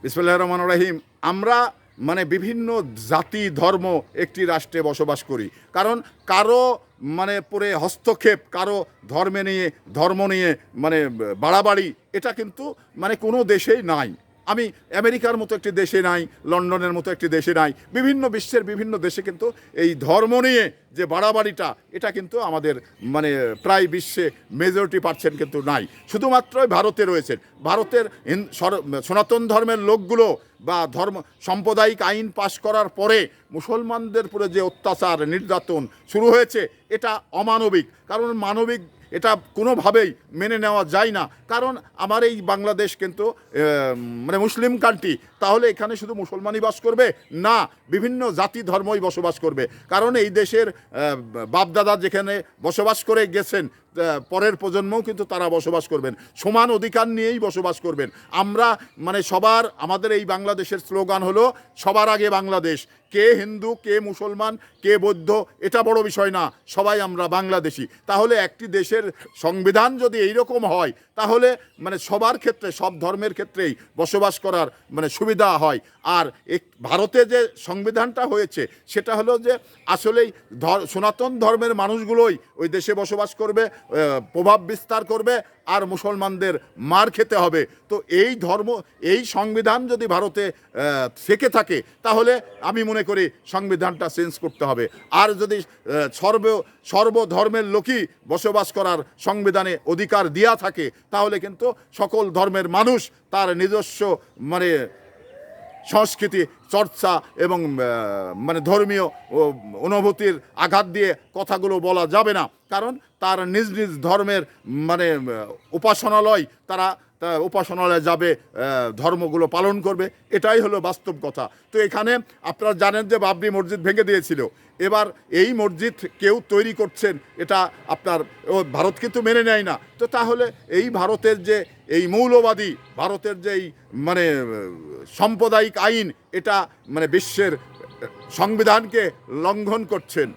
বিসমিল্লাহির রহমানির রহিম। আমরা মানে বিভিন্ন জাতি ধর্ম একটি রাষ্ট্রে বসবাস করি, কারণ কারো মানে পরে হস্তক্ষেপ, কারো ধর্ম নিয়ে মানে বাড়াবাড়ি, এটা কিন্তু মানে কোনো দেশেই নাই। আমি আমেরিকার মতো একটি দেশে নাই, লন্ডনের মতো একটি দেশে নাই, বিভিন্ন বিশ্বের বিভিন্ন দেশে কিন্তু এই ধর্ম নিয়ে যে বাড়াবাড়িটা, এটা কিন্তু আমাদের মানে প্রায় বিশ্বে মেজরিটি পার্সেন্ট কিন্তু নাই, শুধুমাত্রই ভারতে রয়েছেন। ভারতের সনাতন ধর্মের লোকগুলো বা সাম্প্রদায়িক আইন পাশ করার পরে মুসলমানদের উপরে যে অত্যাচার নির্যাতন শুরু হয়েছে, এটা অমানবিক। কারণ মানবিক এটা কোনোভাবেই মেনে নেওয়া যায় না। কারণ আমার এই বাংলাদেশ কিন্তু মানে মুসলিম কান্ট্রি, তাহলে এখানে শুধু মুসলমানই বাস করবে না, বিভিন্ন জাতি ধর্মই বসবাস করবে। কারণ এই দেশের বাপদাদা যেখানে বসবাস করে গেছেন, পরের প্রজন্মও কিন্তু তারা বসবাস করবেন, সমান অধিকার নিয়েই বসবাস করবেন। আমরা মানে আমাদের এই বাংলাদেশের স্লোগান হলো সবার আগে বাংলাদেশ। কে হিন্দু, কে মুসলমান, কে বৌদ্ধ, এটা বড় বিষয় না, সবাই আমরা বাংলাদেশি। তাহলে একটি দেশের সংবিধান যদি এইরকম হয়, তাহলে মানে সবার ক্ষেত্রে, সব ধর্মের ক্ষেত্রেই বসবাস করার মানে সুবিধা হয়। আর ভারতে যে সংবিধানটা হয়েছে, সেটা হলো যে আসলেই সনাতন ধর্মের মানুষগুলোই ওই দেশে বসবাস করবে, প্রভাব বিস্তার করবে, আর মুসলমানদের মার খেতে হবে। তো এই সংবিধান যদি ভারতে থেকে থাকে, তাহলে আমি মনে করি সংবিধানটা চেঞ্জ করতে হবে। আর যদি সর্বধর্মের লোকই বসবাস করার সংবিধানে অধিকার দেওয়া থাকে, তাহলে কিন্তু সকল ধর্মের মানুষ তার নিজস্ব মানে সংস্কৃতি চর্চা এবং মানে ধর্মীয় অনুভূতির আঘাত দিয়ে কথাগুলো বলা যাবে না। কারণ তার নিজ নিজ ধর্মের মানে উপাসনালয়, তারা উপাসনালয়ে যাবে, ধর্মগুলো পালন করবে, এটাই হলো বাস্তব কথা। তো এখানে আপনারা জানেন যে বাবরি মসজিদ ভেঙে দিয়েছিল। এবার এই মসজিদ কেউ তৈরি করছেন, এটা আপনার ভারত কিন্তু মেনে নেয় না। তো তাহলে এই ভারতের যে এই মৌলবাদী ভারতের যে এই মানে সাম্প্রদায়িক আইন, এটা মানে বিশ্বের সংবিধানকে লঙ্ঘন করছেন।